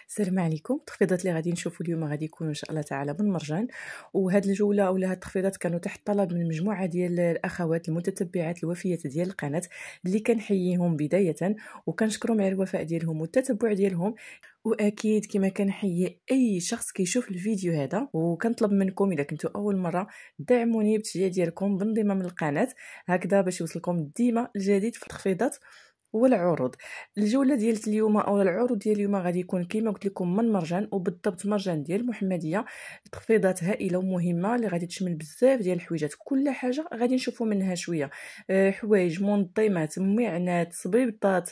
السلام عليكم. التخفيضات اللي غادي نشوفوا اليوم غادي يكونوا ان شاء الله تعالى من مرجان، وهاد الجوله اولا هاد التخفيضات كانوا تحت طلب من مجموعه ديال الاخوات المتتبعات الوفيات ديال القناه اللي كنحييهم بدايه وكنشكرهم على الوفاء ديالهم والتتبع ديالهم. واكيد كما كنحيي اي شخص كيشوف الفيديو هذا، وكنطلب منكم اذا كنتوا اول مره دعموني بتشجيع ديالكم بانضمام للقناه هكذا باش يوصلكم ديما الجديد في التخفيضات والعروض. الجوله ديال اليوم او العروض ديال اليوم غادي يكون كما قلت لكم من مرجان، وبالضبط مرجان ديال المحمديه. تخفيضات هائله ومهمه اللي غادي تشمل بزاف ديال الحويجات، كل حاجه غادي نشوفوا منها شويه. حوايج، منظمات، معنات، صبيبطات،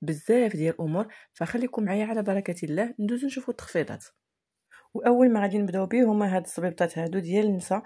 بزاف ديال الامور. فخليكم معايا على بركه الله ندوزو نشوفوا التخفيضات. واول ما غادي نبداو به هما هاد الصبيبطات هادو ديال النساء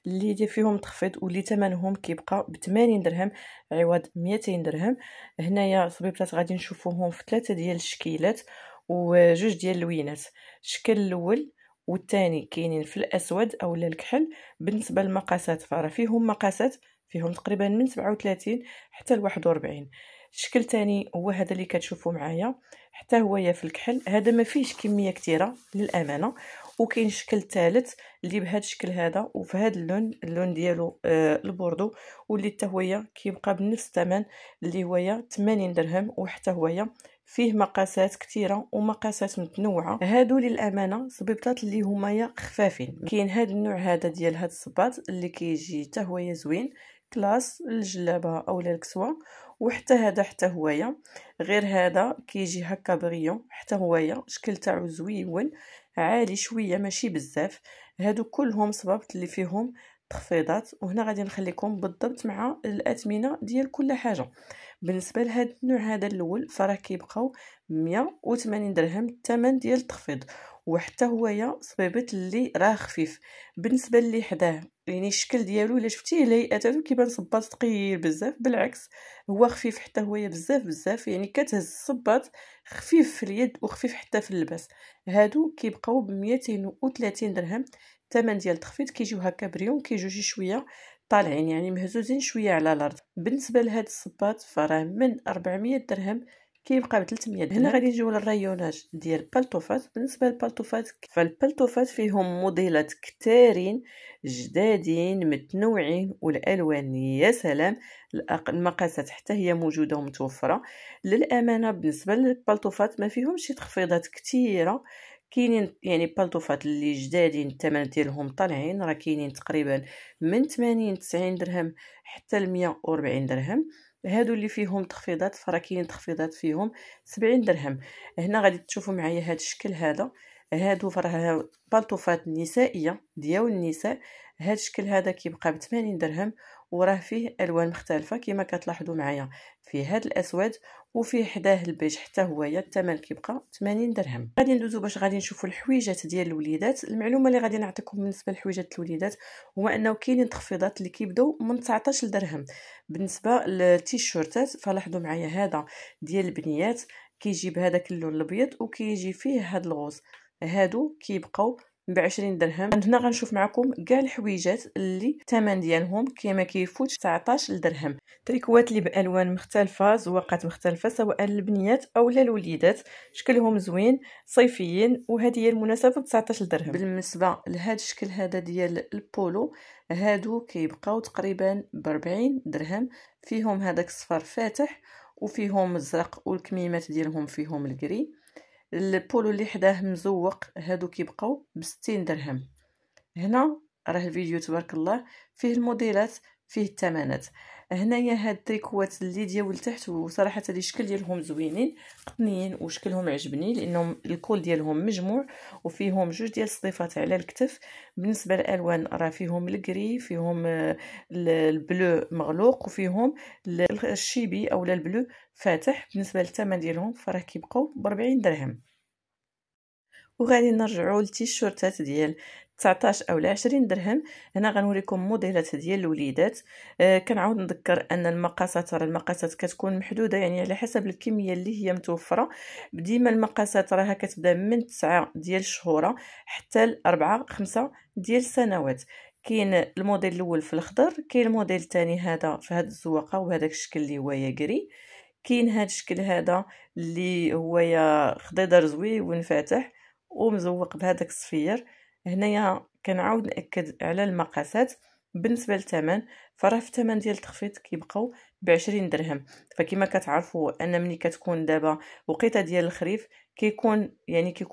اللي دير فيهم تخفيض واللي ثمنهم كيبقى ب 80 درهم عوض 200 درهم. هنايا صبيبطات غادي نشوفوهم في 3 ديال الشكيلات وجوج ديال اللوينات. الشكل الاول والثاني كاينين في الاسود اولا الكحل. بالنسبه للمقاسات فراه فيهم مقاسات، فيهم تقريبا من 37 حتى ل 41. الشكل الثاني هو هذا اللي كتشوفوا معايا، حتى هو في الكحل. هذا ما فيهش كميه كثيره للامانه. وكاين شكل ثالث اللي بهذا الشكل هذا وفي هذا اللون ديالو البوردو، واللي حتى هو كيبقى بنفس الثمن اللي هو 80 درهم. وحتى هو فيه مقاسات كثيره ومقاسات متنوعه. هادو للامانه صبيبطات اللي هما خفافين. كاين هذا النوع هذا ديال هذا الصباط اللي كيجي حتى هو زوين كلاس الجلابه اولا الكسوه. وحتى هذا حتى هو غير هذا كيجي هكا بريون، حتى هو شكل تاعو زويون عالي شويه ماشي بزاف. هادو كلهم صبابط اللي فيهم تخفيضات، وهنا غادي نخليكم بالضبط مع الاثمنه ديال كل حاجه. بالنسبه لهذا النوع هذا الاول فراه كيبقاو 180 درهم الثمن ديال التخفيض. وحتى هو صبيبط اللي راه خفيف. بالنسبه اللي حداه يعني الشكل ديالو الا شفتيه لهيئته كيبان صباط ثقيل بزاف، بالعكس هو خفيف حتى هو بزاف بزاف. يعني كتهز الصباط خفيف في اليد وخفيف حتى في اللبس. هادو كيبقاو ب 230 درهم الثمن ديال التخفيض. كيجيو هكا بريون، كيجيو شي شويه طالعين يعني مهزوزين شويه على الارض. بالنسبه لهاد الصباط فراه من 400 درهم كيبقى ب 300 درهم. هنا غادي نجيو للريوناج ديال البالطوفات. بالنسبه للبالطوفات فالبالطوفات فيهم موديلات كثارين جدادين متنوعين، والالوان يا سلام. المقاسات حتى هي موجوده ومتوفره. للامانه بالنسبه للبالطوفات ما فيهمش شي تخفيضات كثيره. كاينين يعني بالطوفات اللي جدادين الثمن ديالهم طالعين، راه كاينين تقريبا من 80 90 درهم حتى ل 140 درهم. هادو اللي فيهم تخفيضات فراه كاين تخفيضات فيهم 70 درهم. هنا غادي تشوفوا معايا هذا الشكل هذا. هادو فراه بالطوفات نسائيه ديال النساء. هذا الشكل هذا كيبقى ب 80 درهم، وراه فيه الوان مختلفه كما كتلاحظوا معايا. فيه هذا الاسود وفيه حداه البيج، حتى هو الثمن كيبقى 80 درهم. غادي ندوزو باش غادي نشوفوا الحويجات ديال الوليدات. المعلومه اللي غادي نعطيكم بالنسبه لحويجات الوليدات هو انه كاينين تخفيضات اللي كيبداو من 19 درهم. بالنسبه للتيشيرتات فلاحظوا معايا هذا ديال البنيات كيجي بهذاك اللون الابيض وكيجي فيه هذا الغوص. هادو كيبقاو ب20 درهم. هنا غنشوف معكم كاع الحويجات اللي الثمن ديالهم كما كيفوتش 19 درهم. تريكوات اللي بالوان مختلفه، زواقات مختلفه، سواء للبنيات او للوليدات. شكلهم زوين صيفيين، وهذه هي المناسبه ب 19 درهم. بالنسبه لهذا الشكل هذا ديال البولو هادو كيبقاو تقريبا ب 40 درهم. فيهم هذاك الصفر فاتح وفيهم الزرق، والكميمات ديالهم فيهم الكري. البولو اللي حداه مزوق هادو كيبقاو ب 60 درهم. هنا راه الفيديو تبارك الله فيه الموديلات فيه الثمنات. هنايا هاد التريكوات اللي ديال لتحت، وصراحه هاد الشكل ديالهم زوينين قطنيين وشكلهم عجبني لانهم الكول ديالهم مجموع وفيهم جوج ديال الصفات على الكتف. بالنسبه للالوان راه فيهم الكري، فيهم البلو مغلوق، وفيهم الشيبي اولا البلو فاتح. بالنسبه للثمن ديالهم فراه كيبقاو ب 40 درهم. وغادي نرجعوا للتيشيرتات ديال 19 او 20 درهم. هنا غنوريكم موديلات ديال الوليدات. كنعاود نذكر ان المقاسات كتكون محدوده، يعني على حسب الكميه اللي هي متوفره. ديما المقاسات راها كتبدا من 9 ديال الشهور حتى ل 4 5 ديال السنوات. كاين الموديل الاول في الاخضر، كاين الموديل الثاني هذا في هذه الزواقه وهذاك الشكل اللي هو ياكري، كاين هاد الشكل هذا اللي هو يا خضيضر زويون فاتح ومزوق بهذاك الصفير. هنايا كنعاود ناكد على المقاسات. بالنسبه للثمن فراه في الثمن ديال التخفيض كيبقاو ب20 درهم. فكما كتعرفوا ان ملي كتكون دابا وقيته ديال الخريف كيكون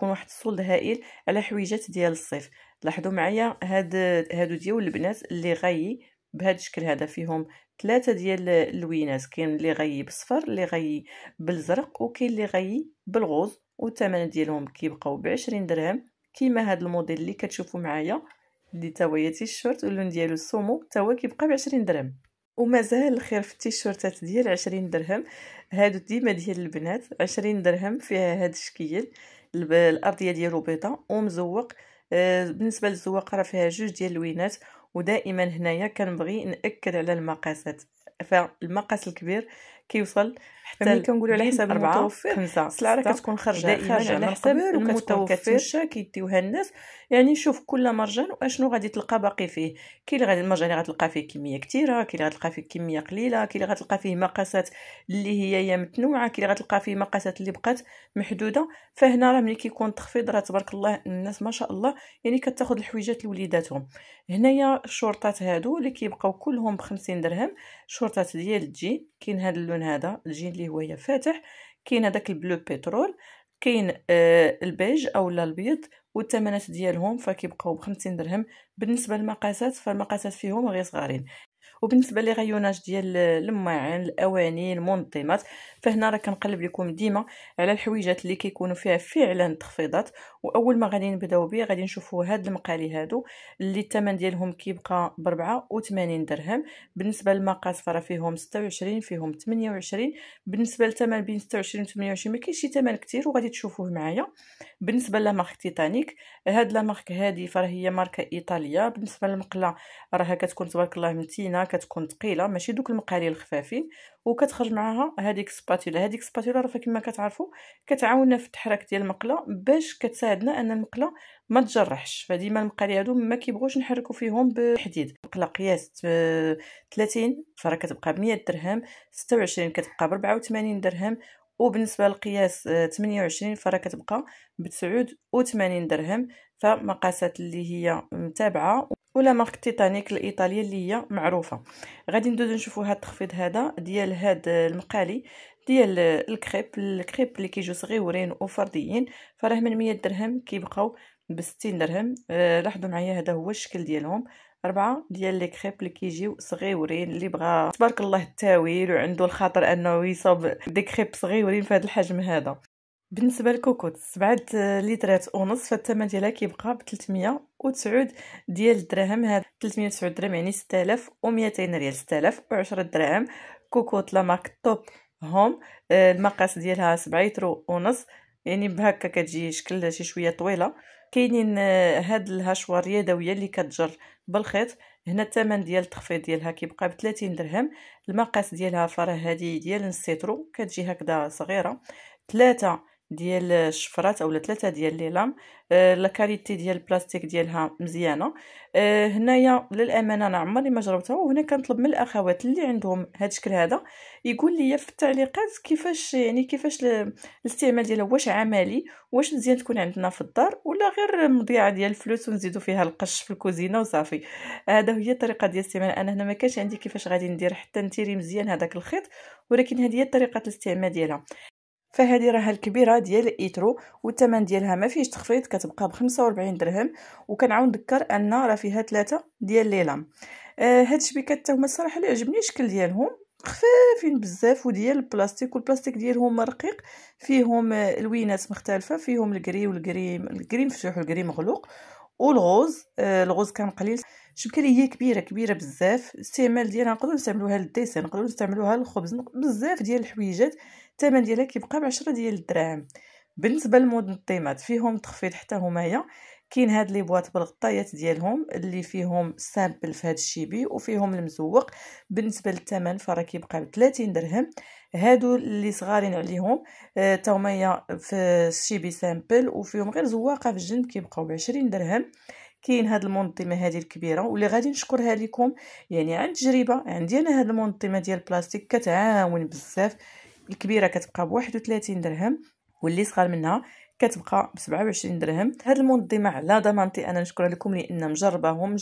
واحد السولد هائل على حويجات ديال الصيف. لاحظوا معايا هادو ديال البنات اللي غايي بهذا الشكل هذا، فيهم 3 ديال اللوينات. كاين اللي غايي بالصفر، اللي غايي بالزرق، وكاين اللي غايي بالغوز، والثمن ديالهم كيبقاو ب20 درهم. كيما هذا الموديل اللي كتشوفوا معايا اللي تا هو التيشيرت واللون ديالو السومو تا هو كيبقى ب20 درهم. ومازال الخير في التيشيرتات ديال 20 درهم. هادو ديما ديال البنات 20 درهم، فيها هاد الشكل الارضيه ديالو بيضاء ومزوق. بالنسبه للزواقه راه فيها جوج ديال اللوينات. ودائما هنايا كنبغي ناكد على المقاسات. فالمقاس الكبير كيوصل حتى ملي كنقولوا على حساب المتوفر 5 السلعه راه كتكون خارجه على حساب المتوفر كتمشى كيديوها الناس. يعني شوف كل مرجان واشنو غادي تلقى باقي فيه. كاين اللي غادي المرجان اللي غتلقى فيه كميه كثيره، كاين اللي غتلقى فيه كميه قليله، كاين اللي غتلقى فيه مقاسات اللي هي يا متنوعه، كاين اللي غتلقى فيه مقاسات اللي بقات محدوده. فهنا راه ملي كيكون تخفيض راه تبارك الله الناس ما شاء الله يعني كتاخذ الحويجات لوليداتهم. هنايا الشورطات هادو اللي كيبقاو كلهم ب50 درهم. شورطات ديال الجين، كاين هذا اللون هذا الجين اللي هو فاتح، كاين هذاك البلو بترول، كاين البيج اولا البيض. والثمنات ديالهم فكيبقاو ب50 درهم. بالنسبه للمقاسات فالمقاسات فيهم غير صغارين. وبالنسبه لي غيوناج ديال الماعن، الاواني، المنظمات، فهنا راه كنقلب لكم ديما على الحويجات اللي كيكونوا فيها فعلا تخفيضات. واول ما غادي نبداو به غادي نشوفوا هاد المقالي هادو اللي الثمن ديالهم كيبقى ب 84 درهم. بالنسبه للمقاس فراه فيهم 26، فيهم 28. بالنسبه للثمن بين 26 و 28 ما كاينش شي ثمن كثير وغادي تشوفوه معايا. بالنسبه لمارك تيتانيك، هاد لا مارك هادي فراه هي ماركه ايطاليه. بالنسبه للمقله راها كتكون تبارك الله متينه، كتكون ثقيله ماشي دوك المقالي الخفافين. وكتخرج معاها هذيك سباتولا راه كما كتعرفوا كتعاوننا في التحرك ديال المقله باش كتساعدنا ان المقله ما تجرحش. فديما المقالي هادو ما كيبغوش نحركوا فيهم بالحديد. مقله قياس 30 فراه كتبقى ب 100 درهم، 26 كتبقى ب 84 درهم، وبالنسبه للقياس 28 فراه كتبقى ب 89 درهم. فمقاسات اللي هي متابعه ولا مارك تيتانيك الايطاليه اللي هي معروفه. غادي ندوزو نشوفوا هذا التخفيض هذا ديال هاد المقالي ديال الكريب اللي كيجيو صغيورين وفرديين. فراه من 100 درهم كيبقاو ب60 درهم. لاحظوا معايا هذا هو الشكل ديالهم، 4 ديال لي كريب اللي كيجيو صغيورين. اللي بغى تبارك الله التاويل وعنده الخاطر انه يصوب دي كريب صغيورين في هذا الحجم هذا. بالنسبه للكوكوط 7 لترات ونص، فالثمن ديالها كيبقى ب 309 ديال الدراهم. هذا 309 درهم يعني 6200 ريال، 6010 درهم. كوكوط لا مارك توب هوم، المقاس ديالها 7 لتر ونص، يعني بهكا كتجي شكل شي شويه طويله. كاينين هاد الهشوه اليدويه اللي كتجر بالخيط. هنا الثمن ديال التخفيض ديالها كيبقى ب 30 درهم. المقاس ديالها فراه هذه ديال السيترو، كتجي هكذا صغيره. 3 ديال الشفرات اولا 3 ديال لي لام. لا كاليتي ديال البلاستيك ديالها مزيانه. هنايا للامانه انا عمري ما جربتها، وهنا كنطلب من الاخوات اللي عندهم هذا الشكل هذا يقول لي في التعليقات كيفاش الاستعمال ديالها، واش عملي، واش مزيان تكون عندنا في الدار ولا غير مضيعه ديال الفلوس ونزيدوا فيها القش في الكوزينه وصافي. هذا هي الطريقه ديال الاستعمال. انا هنا ما كانش عندي كيفاش غادي ندير حتى نتيري مزيان هذاك الخيط، ولكن هذه هي طريقه الاستعمال ديالها. فهذه راها الكبيره ديال ايترو، والثمن ديالها ما فيش تخفيض، كتبقى ب 45 درهم. وكنعاود نذكر ان راه فيها 3 ديال لي لام. هاد الشبيكات حتى هما الصراحه اللي عجبني الشكل ديالهم، خفافين بزاف وديال البلاستيك، والبلاستيك ديالهم رقيق. فيهم الوينات مختلفه، فيهم الكري مفتوح والكري مغلوق والغوز. الغوز كان قليل. الشبكه اللي هي كبيره بزاف. الاستعمال ديالها نقدروا نستعملوها للديسين، نقدروا نستعملوها للخبز، بزاف ديال الحويجات. الثمن ديالها كيبقى ب10 ديال الدراهم. بالنسبه للمنظمات فيهم تخفيض حتى همايا. كاين هاد لي بواط بالغطايات ديالهم اللي فيهم سامبل في هاد الشيبي وفيهم المزوق. بالنسبه للثمن فراه كيبقى ب 30 درهم. هادو اللي صغارين عليهم تا هما في الشيبي سامبل وفيهم غير زواقه في الجنب كيبقاو ب 20 درهم. كاين هاد المنظمه هذه الكبيره واللي غادي نشكرها لكم، يعني عن تجربه عندي انا هاد المنظمه ديال البلاستيك كتعاون بزاف. الكبيره كتبقى ب 31 درهم، واللي صغار منها كتبقى ب 27 درهم. هاد المنظمه على ضمانتي انا نشكر لكم لان مجرباهم،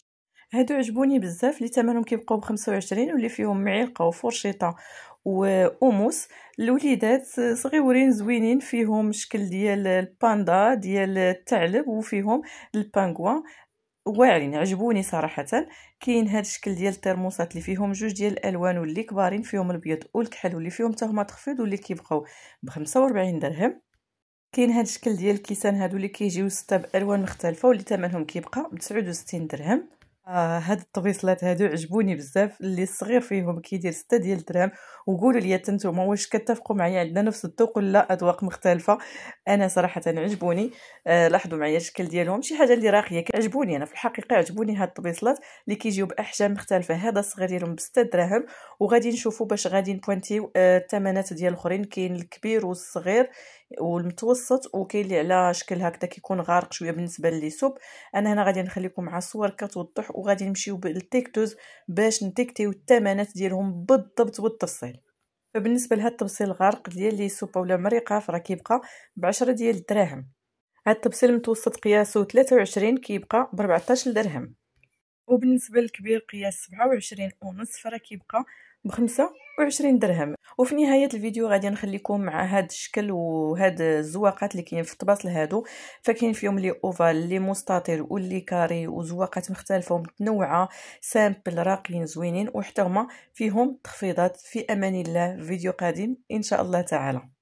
هادو عجبوني بزاف، اللي ثمنهم كيبقاو ب 25 واللي فيهم معلقه وفرشيطه واموس. الوليدات صغيورين زوينين، فيهم شكل ديال الباندا ديال الثعلب وفيهم البانغوا، واعرين عجبوني صراحه. كاين هاد الشكل ديال الترموسات اللي فيهم جوج ديال الالوان، واللي كبارين فيهم الابيض والكحل، واللي فيهم حتى هما تخفيض واللي كيبقاو ب 45 درهم. كاين هاد الشكل ديال الكيسان هادو اللي كيجيو 6 بالوان مختلفه واللي ثمنهم كيبقى ب 69 درهم. هاد الطبيصلات هادو عجبوني بزاف، اللي الصغير فيهم كيدير 6 ديال الدرهم. وقولوا لي نتوما واش كتفقوا معايا عندنا نفس الذوق ولا اذواق مختلفه؟ انا صراحه عجبوني. لاحظوا معايا الشكل ديالهم، شي حاجه اللي راقيه كتعجبوني. انا في الحقيقه عجبوني هاد الطبيصلات اللي كيجيو باحجام مختلفه. هذا الصغير ديالهم ب 6 دراهم، وغادي نشوفوا باش غادي نبوينتيو الثمنات ديال الاخرين. كاين الكبير والصغير والمتوسط، وكاين اللي على شكل هكذا كيكون غارق شويه بالنسبه لليسوب. انا هنا غادي نخليكم مع الصور كتوضح، وغادي نمشيو بالتيكتوز باش نتيكتيو الثمنات ديالهم بالضبط والتفصيل. فبالنسبه لهاد الطبسيل الغارق ديال ليسوب اولا مريقه راه كيبقى ب 10 ديال الدراهم. هاد الطبسيل المتوسط قياسه 23 كيبقى ب 14 درهم، وبالنسبه للكبير قياس 27 ونص راه كيبقى ب 25 درهم. وفي نهايه الفيديو غادي نخليكم مع هاد الشكل وهاد الزواقات اللي كاين في الطباصل هادو. فكاين فيهم لي اوفال، لي مستطيل واللي كاري، وزواقات مختلفه ومتنوعه سامبل راقيين زوينين، وحتى هما فيهم تخفيضات. في امان الله، فيديو قادم ان شاء الله تعالى.